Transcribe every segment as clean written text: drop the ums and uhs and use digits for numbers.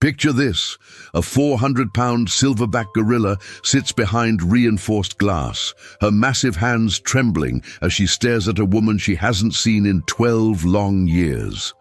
Picture this: a 400-pound silverback gorilla sits behind reinforced glass, her massive hands trembling as she stares at a woman she hasn't seen in 12 long years.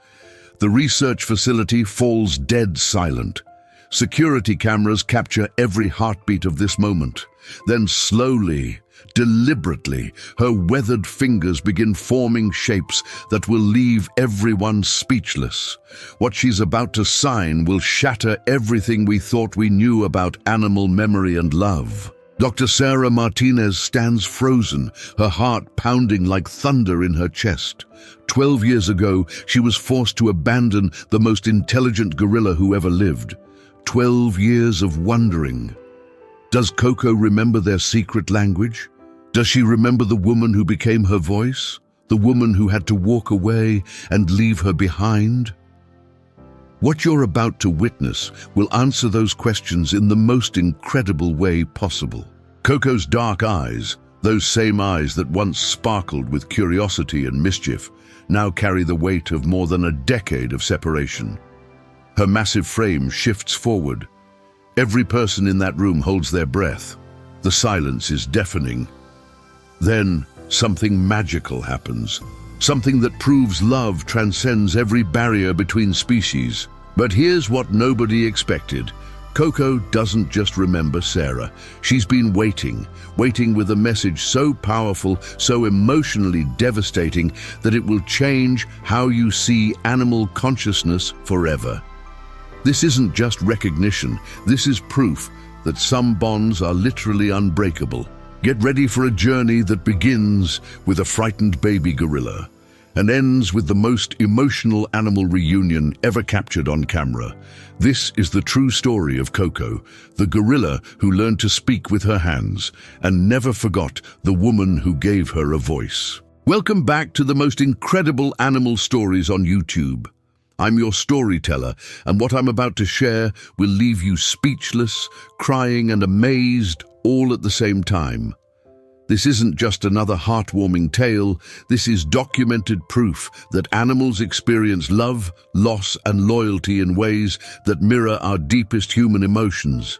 The research facility falls dead silent. Security cameras capture every heartbeat of this moment. Then slowly, deliberately, her weathered fingers begin forming shapes that will leave everyone speechless. What she's about to sign will shatter everything we thought we knew about animal memory and love. Dr. Sarah Martinez stands frozen, her heart pounding like thunder in her chest. 12 years ago, she was forced to abandon the most intelligent gorilla who ever lived. 12 years of wondering. Does Koko remember their secret language? Does she remember the woman who became her voice? The woman who had to walk away and leave her behind? What you're about to witness will answer those questions in the most incredible way possible. Koko's dark eyes, those same eyes that once sparkled with curiosity and mischief, now carry the weight of more than a decade of separation. Her massive frame shifts forward. Every person in that room holds their breath. The silence is deafening. Then something magical happens. Something that proves love transcends every barrier between species. But here's what nobody expected. Koko doesn't just remember Sarah. She's been waiting with a message so powerful, so emotionally devastating, that it will change how you see animal consciousness forever. This isn't just recognition, this is proof that some bonds are literally unbreakable. Get ready for a journey that begins with a frightened baby gorilla and ends with the most emotional animal reunion ever captured on camera. This is the true story of Koko, the gorilla who learned to speak with her hands and never forgot the woman who gave her a voice. Welcome back to the most incredible animal stories on YouTube. I'm your storyteller, and what I'm about to share will leave you speechless, crying and amazed all at the same time. This isn't just another heartwarming tale, this is documented proof that animals experience love, loss and loyalty in ways that mirror our deepest human emotions.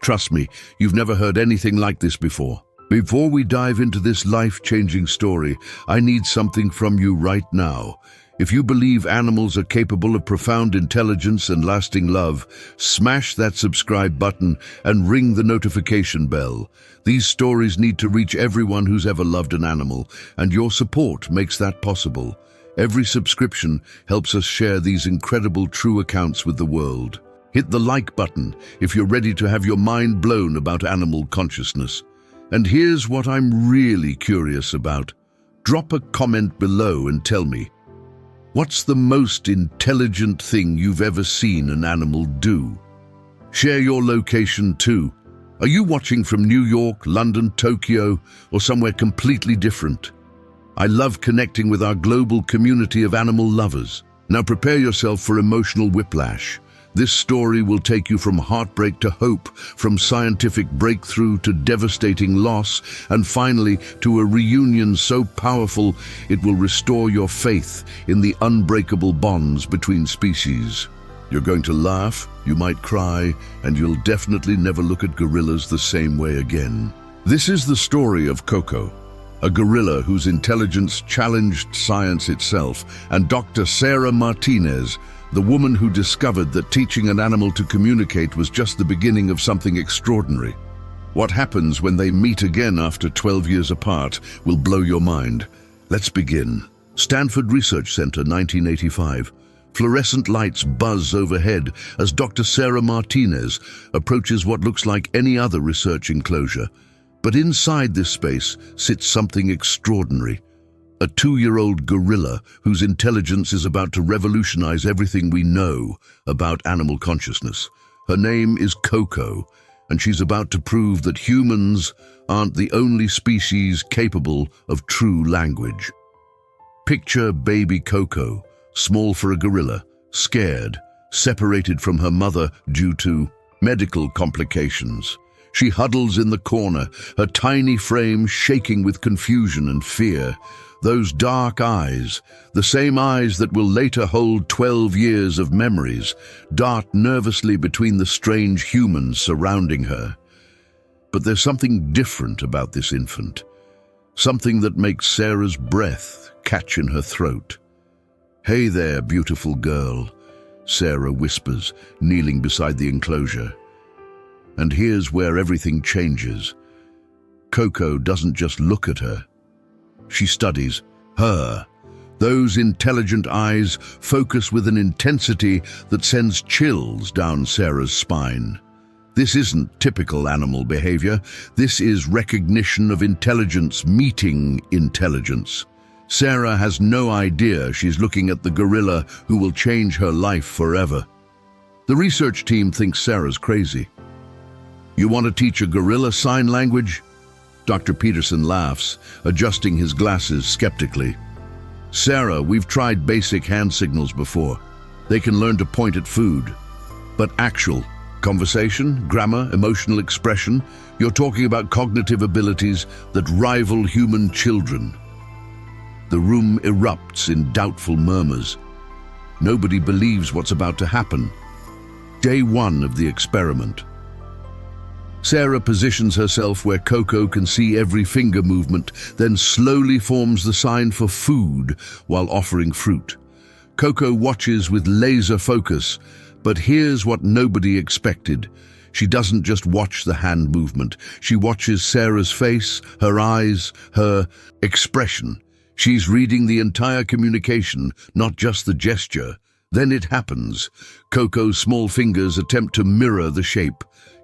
Trust me, you've never heard anything like this before. Before we dive into this life-changing story, I need something from you right now. If you believe animals are capable of profound intelligence and lasting love, smash that subscribe button and ring the notification bell. These stories need to reach everyone who's ever loved an animal, and your support makes that possible. Every subscription helps us share these incredible true accounts with the world. Hit the like button if you're ready to have your mind blown about animal consciousness. And here's what I'm really curious about. Drop a comment below and tell me, what's the most intelligent thing you've ever seen an animal do? Share your location too. Are you watching from New York, London, Tokyo, or somewhere completely different? I love connecting with our global community of animal lovers. Now prepare yourself for emotional whiplash. This story will take you from heartbreak to hope, from scientific breakthrough to devastating loss, and finally to a reunion so powerful it will restore your faith in the unbreakable bonds between species. You're going to laugh, you might cry, and you'll definitely never look at gorillas the same way again. This is the story of Koko, a gorilla whose intelligence challenged science itself, and Dr. Sarah Martinez, the woman who discovered that teaching an animal to communicate was just the beginning of something extraordinary. What happens when they meet again after 12 years apart will blow your mind. Let's begin. Stanford Research Center, 1985. Fluorescent lights buzz overhead as Dr. Sarah Martinez approaches what looks like any other research enclosure. But inside this space sits something extraordinary. A 2-year-old gorilla whose intelligence is about to revolutionize everything we know about animal consciousness. Her name is Koko, and she's about to prove that humans aren't the only species capable of true language. Picture baby Koko, small for a gorilla, scared, separated from her mother due to medical complications. She huddles in the corner, her tiny frame shaking with confusion and fear. Those dark eyes, the same eyes that will later hold 12 years of memories, dart nervously between the strange humans surrounding her. But there's something different about this infant. Something that makes Sarah's breath catch in her throat. "Hey there, beautiful girl," Sarah whispers, kneeling beside the enclosure. And here's where everything changes. Koko doesn't just look at her. She studies her. Those intelligent eyes focus with an intensity that sends chills down Sarah's spine. This isn't typical animal behavior. This is recognition of intelligence meeting intelligence. Sarah has no idea she's looking at the gorilla who will change her life forever. The research team thinks Sarah's crazy. "You want to teach a gorilla sign language?" Dr. Peterson laughs, adjusting his glasses skeptically. "Sarah, we've tried basic hand signals before. They can learn to point at food. But actual conversation, grammar, emotional expression, you're talking about cognitive abilities that rival human children." The room erupts in doubtful murmurs. Nobody believes what's about to happen. Day 1 of the experiment. Sarah positions herself where Koko can see every finger movement, then slowly forms the sign for food while offering fruit. Koko watches with laser focus, but here's what nobody expected. She doesn't just watch the hand movement. She watches Sarah's face, her eyes, her expression. She's reading the entire communication, not just the gesture. Then it happens. Koko's small fingers attempt to mirror the shape.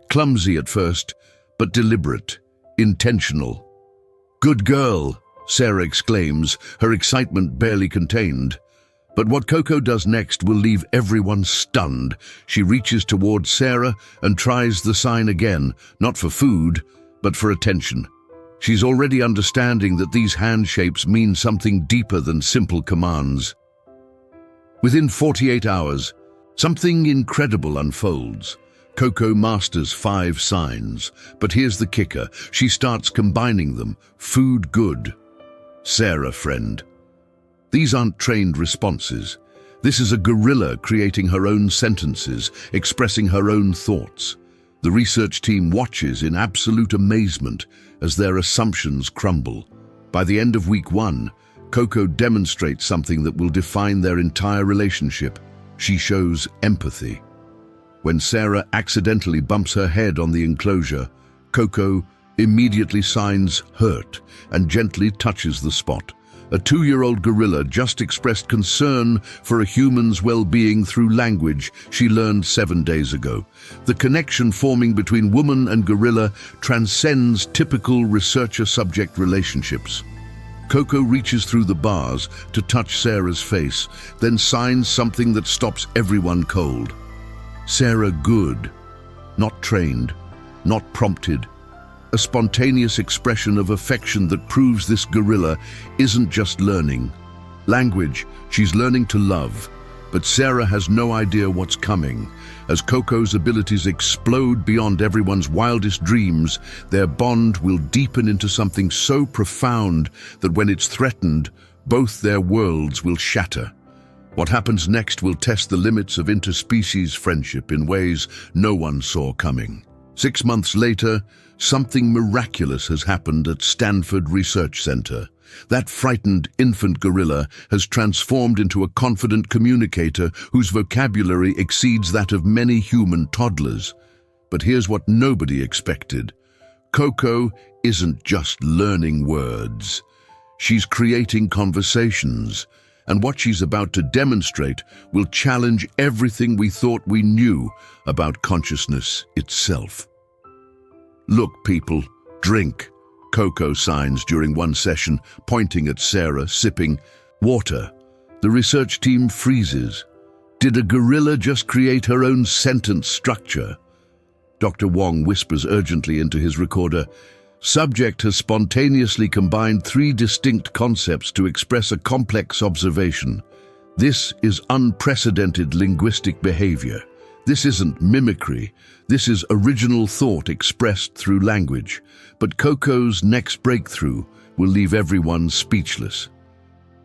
Clumsy at first, but deliberate, intentional. "Good girl," Sarah exclaims, her excitement barely contained. But what Koko does next will leave everyone stunned. She reaches towards Sarah and tries the sign again, not for food, but for attention. She's already understanding that these hand shapes mean something deeper than simple commands. Within 48 hours, something incredible unfolds. Koko masters 5 signs, but here's the kicker. She starts combining them. Food good. Sarah friend. These aren't trained responses. This is a gorilla creating her own sentences, expressing her own thoughts. The research team watches in absolute amazement as their assumptions crumble. By the end of week 1, Koko demonstrates something that will define their entire relationship. She shows empathy. When Sarah accidentally bumps her head on the enclosure, Koko immediately signs hurt and gently touches the spot. A 2-year-old gorilla just expressed concern for a human's well-being through language she learned 7 days ago. The connection forming between woman and gorilla transcends typical researcher-subject relationships. Koko reaches through the bars to touch Sarah's face, then signs something that stops everyone cold. Sarah good, not trained, not prompted. A spontaneous expression of affection that proves this gorilla isn't just learning language, she's learning to love. But Sarah has no idea what's coming. As Koko's abilities explode beyond everyone's wildest dreams, their bond will deepen into something so profound that when it's threatened, both their worlds will shatter. What happens next will test the limits of interspecies friendship in ways no one saw coming. 6 months later, something miraculous has happened at Stanford Research Center. That frightened infant gorilla has transformed into a confident communicator whose vocabulary exceeds that of many human toddlers. But here's what nobody expected. Koko isn't just learning words. She's creating conversations. And what she's about to demonstrate will challenge everything we thought we knew about consciousness itself. "Look, people, drink," Koko signs during one session, pointing at Sarah, sipping water. The research team freezes. Did a gorilla just create her own sentence structure? Dr. Wong whispers urgently into his recorder, "Subject has spontaneously combined 3 distinct concepts to express a complex observation. This is unprecedented linguistic behavior. This isn't mimicry, this is original thought expressed through language. But Koko's next breakthrough will leave everyone speechless.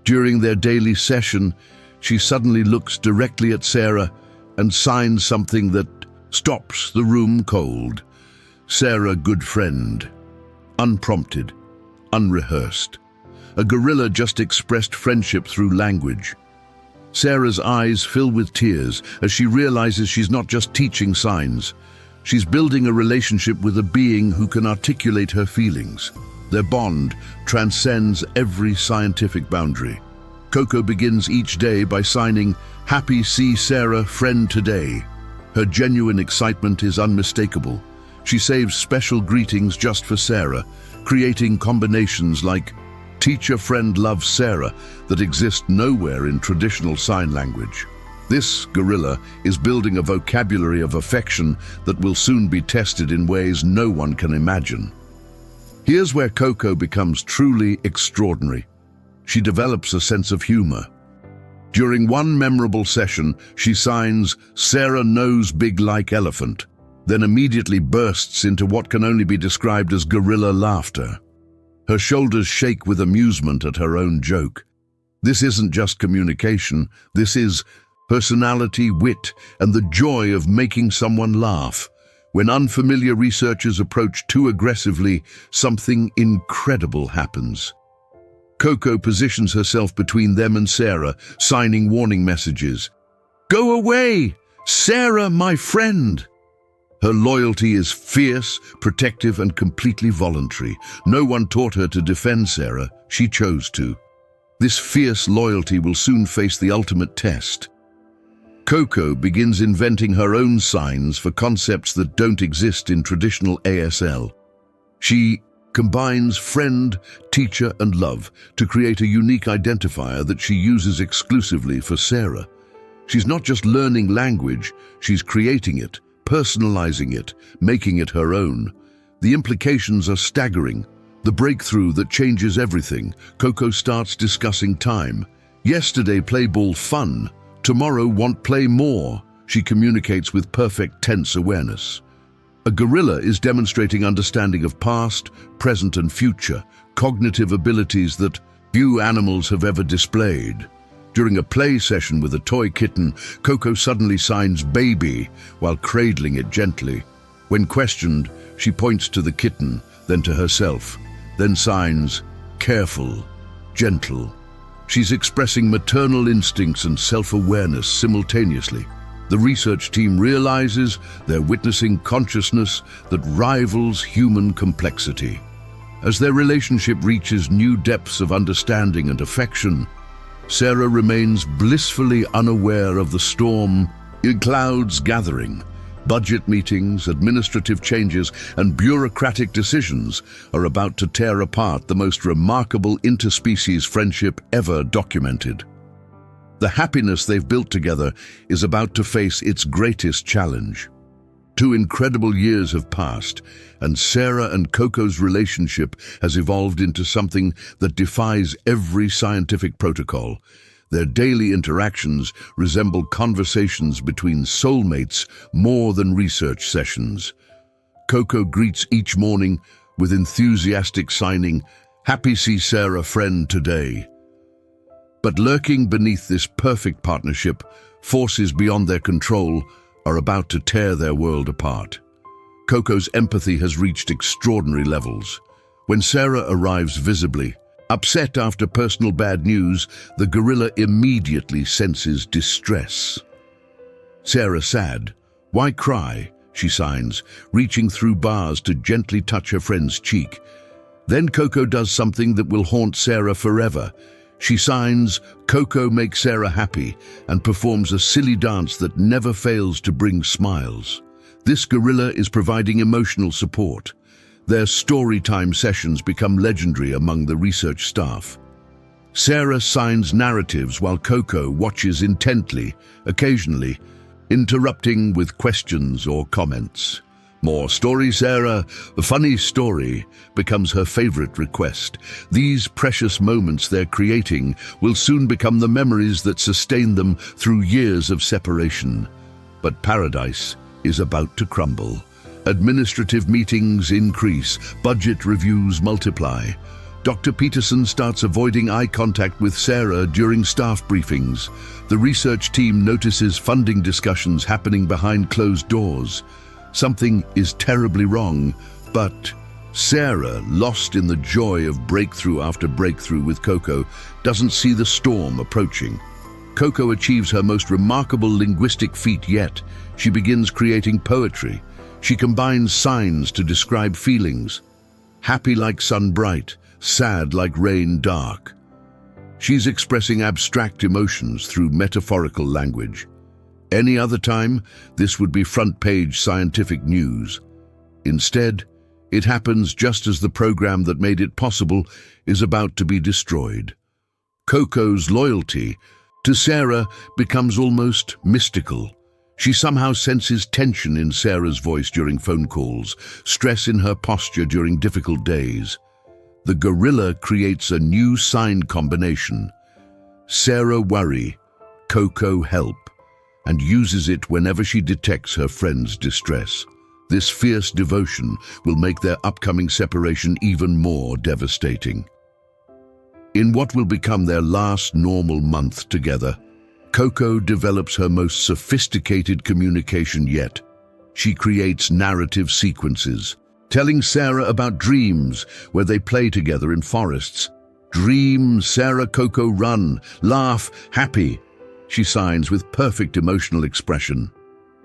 During their daily session, she suddenly looks directly at Sarah and signs something that stops the room cold. Sarah, good friend. Unprompted, unrehearsed. A gorilla just expressed friendship through language. Sarah's eyes fill with tears as she realizes she's not just teaching signs. She's building a relationship with a being who can articulate her feelings. Their bond transcends every scientific boundary. Koko begins each day by signing, "Happy See Sarah, friend today." Her genuine excitement is unmistakable. She saves special greetings just for Sarah, creating combinations like "Teacher Friend Loves Sarah" that exist nowhere in traditional sign language. This gorilla is building a vocabulary of affection that will soon be tested in ways no one can imagine. Here's where Koko becomes truly extraordinary. She develops a sense of humor. During one memorable session, she signs, "Sarah Nose Big Like Elephant," then immediately bursts into what can only be described as gorilla laughter. Her shoulders shake with amusement at her own joke. This isn't just communication, this is personality, wit, and the joy of making someone laugh. When unfamiliar researchers approach too aggressively, something incredible happens. Koko positions herself between them and Sarah, signing warning messages. "Go away! Sarah, my friend!" Her loyalty is fierce, protective, and completely voluntary. No one taught her to defend Sarah, she chose to. This fierce loyalty will soon face the ultimate test. Koko begins inventing her own signs for concepts that don't exist in traditional ASL. She combines friend, teacher, and love to create a unique identifier that she uses exclusively for Sarah. She's not just learning language, she's creating it, personalizing it, making it her own. The implications are staggering. The breakthrough that changes everything. Koko starts discussing time. Yesterday play ball fun, tomorrow want play more. She communicates with perfect tense awareness. A gorilla is demonstrating understanding of past, present, and future, cognitive abilities that few animals have ever displayed. During a play session with a toy kitten, Koko suddenly signs baby while cradling it gently. When questioned, she points to the kitten, then to herself, then signs careful, gentle. She's expressing maternal instincts and self-awareness simultaneously. The research team realizes they're witnessing consciousness that rivals human complexity. As their relationship reaches new depths of understanding and affection, Sarah remains blissfully unaware of the storm in clouds gathering. Budget meetings, administrative changes, and bureaucratic decisions are about to tear apart the most remarkable interspecies friendship ever documented. The happiness they've built together is about to face its greatest challenge. 2 incredible years have passed, and Sarah and Koko's relationship has evolved into something that defies every scientific protocol. Their daily interactions resemble conversations between soulmates more than research sessions. Koko greets each morning with enthusiastic signing, "Happy See Sarah, friend today." But lurking beneath this perfect partnership, forces beyond their control are about to tear their world apart. Koko's empathy has reached extraordinary levels. When Sarah arrives visibly upset after personal bad news, the gorilla immediately senses distress. Sarah sad. "Why cry?" she signs, reaching through bars to gently touch her friend's cheek. Then Koko does something that will haunt Sarah forever. She signs, "Koko make Sarah happy," and performs a silly dance that never fails to bring smiles. This gorilla is providing emotional support. Their story-time sessions become legendary among the research staff. Sarah signs narratives while Koko watches intently, occasionally interrupting with questions or comments. "More story, Sarah. A funny story," becomes her favorite request. These precious moments they're creating will soon become the memories that sustain them through years of separation. But paradise is about to crumble. Administrative meetings increase, budget reviews multiply. Dr. Peterson starts avoiding eye contact with Sarah during staff briefings. The research team notices funding discussions happening behind closed doors. Something is terribly wrong, but Sarah, lost in the joy of breakthrough after breakthrough with Koko, doesn't see the storm approaching. Koko achieves her most remarkable linguistic feat yet. She begins creating poetry. She combines signs to describe feelings. Happy like sun bright, sad like rain dark. She's expressing abstract emotions through metaphorical language. Any other time, this would be front-page scientific news. Instead, it happens just as the program that made it possible is about to be destroyed. Koko's loyalty to Sarah becomes almost mystical. She somehow senses tension in Sarah's voice during phone calls, stress in her posture during difficult days. The gorilla creates a new sign combination. Sarah worry, Koko help, and uses it whenever she detects her friend's distress. This fierce devotion will make their upcoming separation even more devastating. In what will become their last normal month together, Koko develops her most sophisticated communication yet. She creates narrative sequences, telling Sarah about dreams where they play together in forests. Dream, Sarah, Koko, run, laugh, happy. She signs with perfect emotional expression.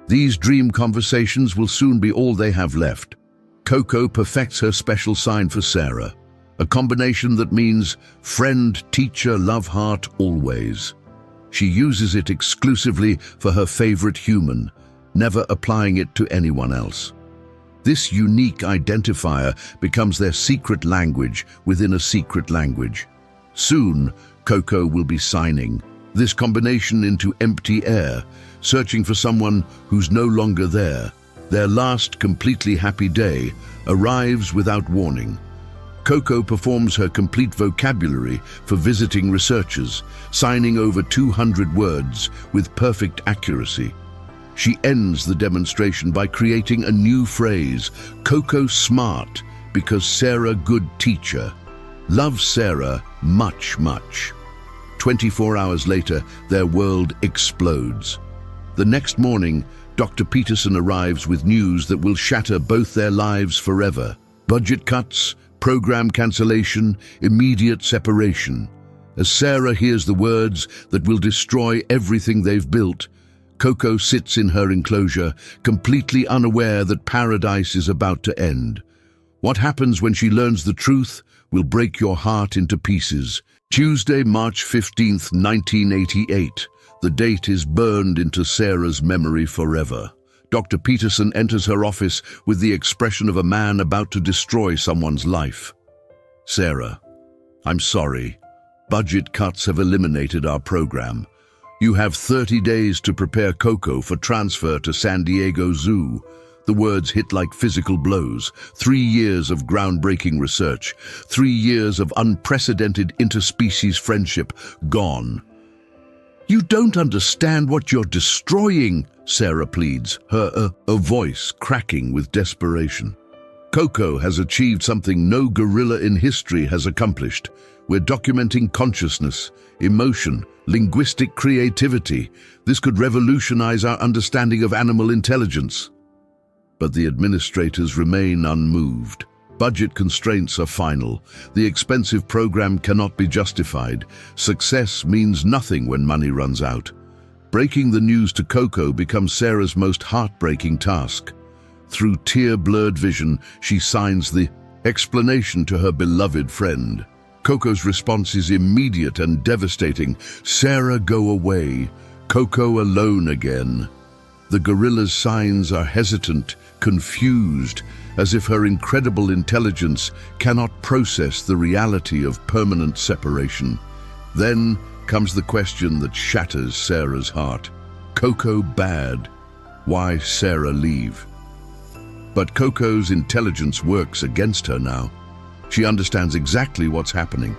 These dream conversations will soon be all they have left. Koko perfects her special sign for Sarah, a combination that means friend, teacher, love heart, always. She uses it exclusively for her favorite human, never applying it to anyone else. This unique identifier becomes their secret language within a secret language. Soon, Koko will be signing this combination into empty air, searching for someone who's no longer there. Their last completely happy day arrives without warning. Koko performs her complete vocabulary for visiting researchers, signing over 200 words with perfect accuracy. She ends the demonstration by creating a new phrase, Koko smart, because Sarah good teacher. Love Sarah much, much. 24 hours later, their world explodes. The next morning, Dr. Peterson arrives with news that will shatter both their lives forever. Budget cuts, program cancellation, immediate separation. As Sarah hears the words that will destroy everything they've built, Koko sits in her enclosure, completely unaware that paradise is about to end. What happens when she learns the truth will break your heart into pieces. Tuesday, March 15th, 1988. The date is burned into Sarah's memory forever. Dr. Peterson enters her office with the expression of a man about to destroy someone's life. Sarah, I'm sorry. Budget cuts have eliminated our program. You have 30 days to prepare Koko for transfer to San Diego Zoo. The words hit like physical blows. 3 years of groundbreaking research, 3 years of unprecedented interspecies friendship gone. You don't understand what you're destroying, Sarah pleads, her voice cracking with desperation. Koko has achieved something no gorilla in history has accomplished. We're documenting consciousness, emotion, linguistic creativity. This could revolutionize our understanding of animal intelligence. But the administrators remain unmoved. Budget constraints are final. The expensive program cannot be justified. Success means nothing when money runs out. Breaking the news to Koko becomes Sarah's most heartbreaking task. Through tear-blurred vision, she signs the explanation to her beloved friend. Koko's response is immediate and devastating. Sarah, go away. Koko alone again. The gorilla's signs are hesitant, confused, as if her incredible intelligence cannot process the reality of permanent separation. Then comes the question that shatters Sarah's heart. Koko bad. Why Sarah leave? But Koko's intelligence works against her now. She understands exactly what's happening.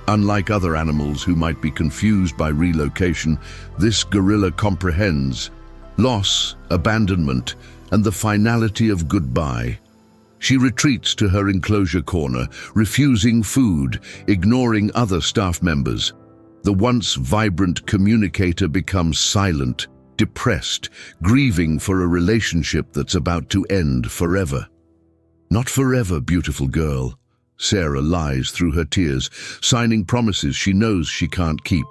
Unlike other animals who might be confused by relocation, this gorilla comprehends. loss, abandonment, and the finality of goodbye. She retreats to her enclosure corner, refusing food, ignoring other staff members. The once vibrant communicator becomes silent, depressed, grieving for a relationship that's about to end forever. Not forever, beautiful girl. Sarah lies through her tears, signing promises she knows she can't keep.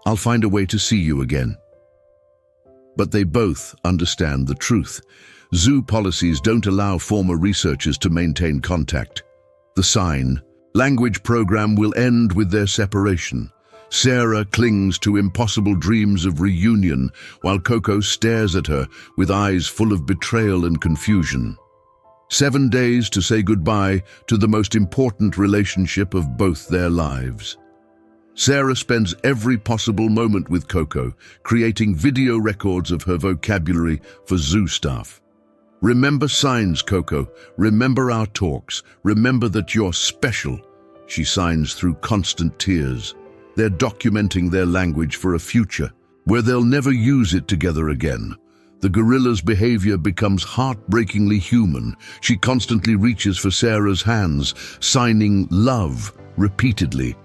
I'll find a way to see you again. But they both understand the truth. Zoo policies don't allow former researchers to maintain contact. The sign, language program will end with their separation. Sarah clings to impossible dreams of reunion, while Koko stares at her with eyes full of betrayal and confusion. 7 days to say goodbye to the most important relationship of both their lives. Sarah spends every possible moment with Koko, creating video records of her vocabulary for zoo staff. Remember signs, Koko. Remember our talks. Remember that you're special. She signs through constant tears. They're documenting their language for a future where they'll never use it together again. The gorilla's behavior becomes heartbreakingly human. She constantly reaches for Sarah's hands, signing love repeatedly.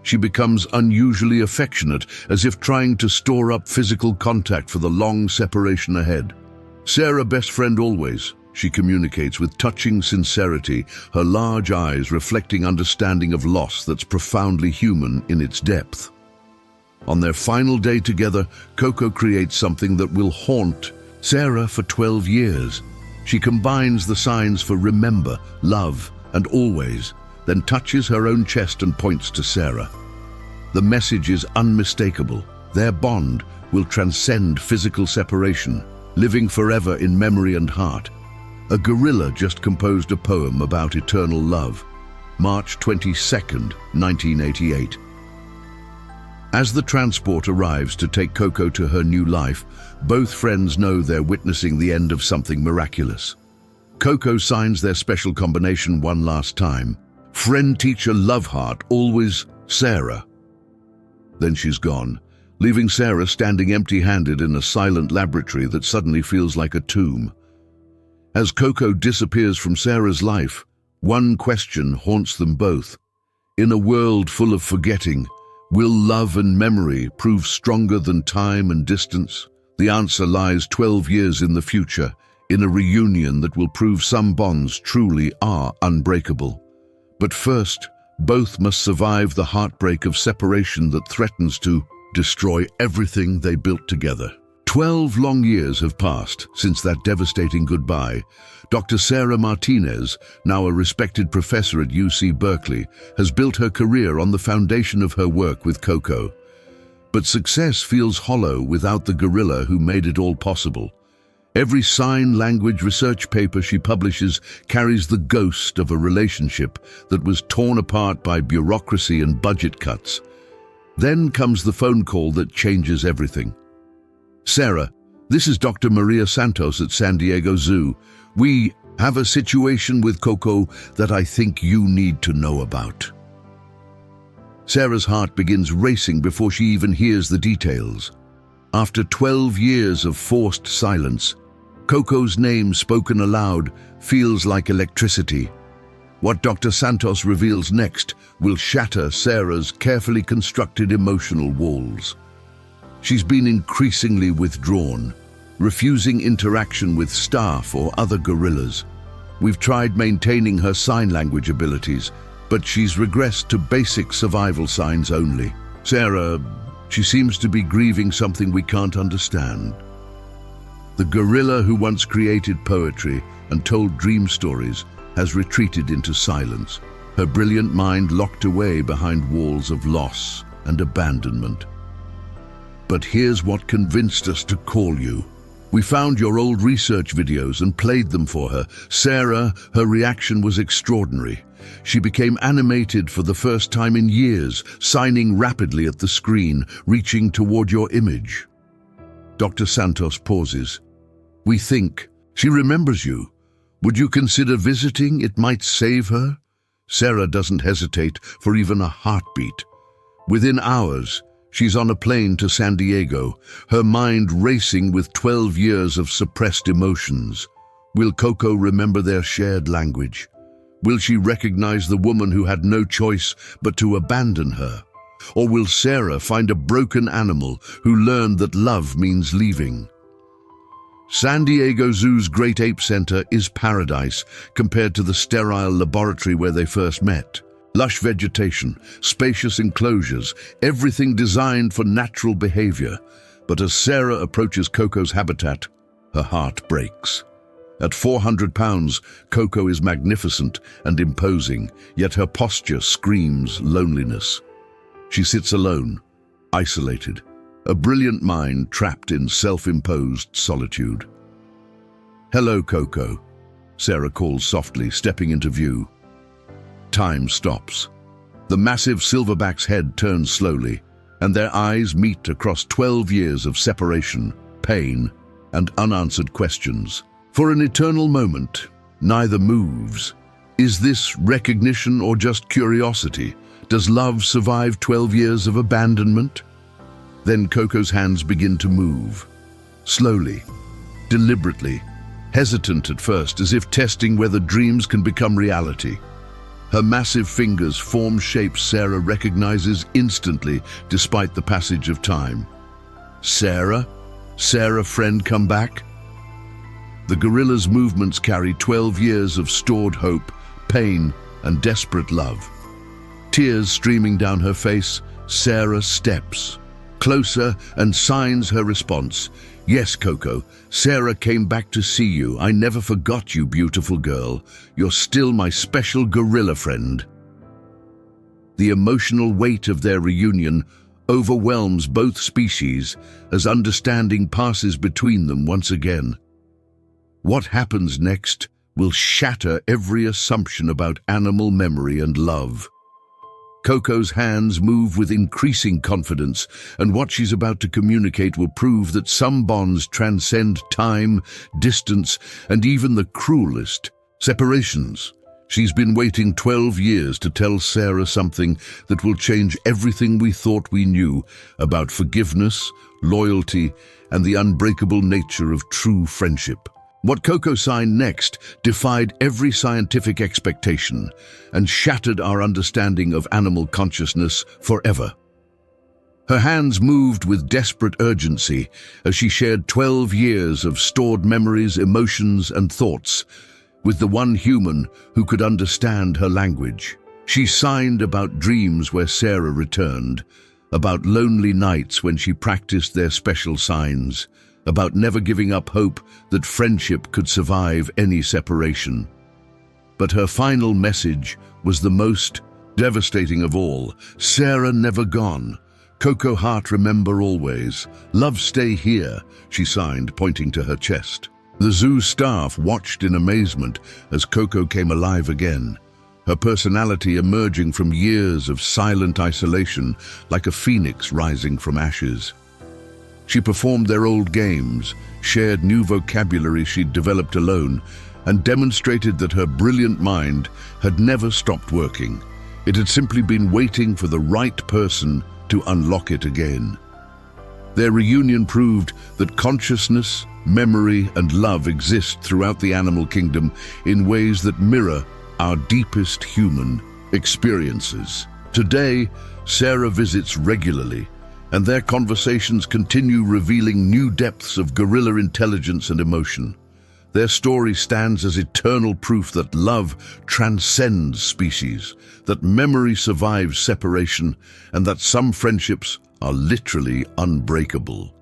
She becomes unusually affectionate, as if trying to store up physical contact for the long separation ahead. Sarah, best friend always, she communicates with touching sincerity, her large eyes reflecting understanding of loss that's profoundly human in its depth. On their final day together, Koko creates something that will haunt Sarah for 12 years. She combines the signs for remember, love, and always, then touches her own chest and points to Sarah. The message is unmistakable. Their bond will transcend physical separation, living forever in memory and heart. A gorilla just composed a poem about eternal love. March 22nd, 1988. As the transport arrives to take Koko to her new life, both friends know they're witnessing the end of something miraculous. Koko signs their special combination one last time. Friend, teacher, love heart, always Sarah. Then she's gone, leaving Sarah standing empty-handed in a silent laboratory that suddenly feels like a tomb. As Koko disappears from Sarah's life, one question haunts them both. In a world full of forgetting, will love and memory prove stronger than time and distance? The answer lies 12 years in the future, in a reunion that will prove some bonds truly are unbreakable. But first, both must survive the heartbreak of separation that threatens to destroy everything they built together. 12 long years have passed since that devastating goodbye. Dr. Sarah Martinez, now a respected professor at UC Berkeley, has built her career on the foundation of her work with Koko. But success feels hollow without the gorilla who made it all possible. Every sign language research paper she publishes carries the ghost of a relationship that was torn apart by bureaucracy and budget cuts. Then comes the phone call that changes everything. Sarah, this is Dr. Maria Santos at San Diego Zoo. We have a situation with Koko that I think you need to know about. Sarah's heart begins racing before she even hears the details. After 12 years of forced silence, Koko's name spoken aloud feels like electricity. What Dr. Santos reveals next will shatter Sarah's carefully constructed emotional walls. She's been increasingly withdrawn, refusing interaction with staff or other gorillas. We've tried maintaining her sign language abilities, but she's regressed to basic survival signs only. Sarah, she seems to be grieving something we can't understand. The gorilla who once created poetry and told dream stories has retreated into silence, her brilliant mind locked away behind walls of loss and abandonment. But here's what convinced us to call you. We found your old research videos and played them for her. Sarah, her reaction was extraordinary. She became animated for the first time in years, signing rapidly at the screen, reaching toward your image. Dr. Santos pauses. We think she remembers you. Would you consider visiting? It might save her. Sarah doesn't hesitate for even a heartbeat. Within hours, She's on a plane to San Diego, her mind racing with 12 years of suppressed emotions. Will Koko remember their shared language? Will she recognize the woman who had no choice but to abandon her? Or will Sarah find a broken animal who learned that love means leaving? San Diego Zoo's Great Ape Center is paradise compared to the sterile laboratory where they first met. Lush vegetation, spacious enclosures, everything designed for natural behavior. But as Sarah approaches Koko's habitat, her heart breaks. At 400 pounds, Koko is magnificent and imposing, yet her posture screams loneliness. She sits alone, isolated, a brilliant mind trapped in self-imposed solitude. "Hello, Koko," Sarah calls softly, stepping into view. Time stops. The massive silverback's head turns slowly, and their eyes meet across 12 years of separation, pain, and unanswered questions. For an eternal moment, neither moves. Is this recognition or just curiosity? Does love survive 12 years of abandonment? Then Koko's hands begin to move. Slowly, deliberately, hesitant at first, as if testing whether dreams can become reality. Her massive fingers form shapes Sarah recognizes instantly, despite the passage of time. Sarah? Sarah, friend, come back? The gorilla's movements carry 12 years of stored hope, pain, and desperate love. Tears streaming down her face, Sarah steps closer and signs her response. "Yes, Koko, Sarah came back to see you. I never forgot you, beautiful girl. You're still my special gorilla friend." The emotional weight of their reunion overwhelms both species as understanding passes between them once again. What happens next will shatter every assumption about animal memory and love. Koko's hands move with increasing confidence, and what she's about to communicate will prove that some bonds transcend time, distance, and even the cruelest separations. She's been waiting 12 years to tell Sarah something that will change everything we thought we knew about forgiveness, loyalty, and the unbreakable nature of true friendship. What Koko signed next defied every scientific expectation and shattered our understanding of animal consciousness forever. Her hands moved with desperate urgency as she shared 12 years of stored memories, emotions, and thoughts with the one human who could understand her language. She signed about dreams where Sarah returned, about lonely nights when she practiced their special signs, about never giving up hope that friendship could survive any separation. But her final message was the most devastating of all. "Sarah never gone. Koko heart remember always. Love stay here," she signed, pointing to her chest. The zoo staff watched in amazement as Koko came alive again, her personality emerging from years of silent isolation like a phoenix rising from ashes. She performed their old games, shared new vocabulary she'd developed alone, and demonstrated that her brilliant mind had never stopped working. It had simply been waiting for the right person to unlock it again. Their reunion proved that consciousness, memory, and love exist throughout the animal kingdom in ways that mirror our deepest human experiences. Today, Sarah visits regularly, and their conversations continue revealing new depths of gorilla intelligence and emotion. Their story stands as eternal proof that love transcends species, that memory survives separation, and that some friendships are literally unbreakable.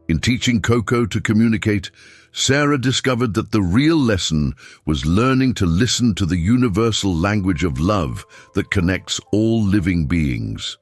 In teaching Koko to communicate, Sarah discovered that the real lesson was learning to listen to the universal language of love that connects all living beings.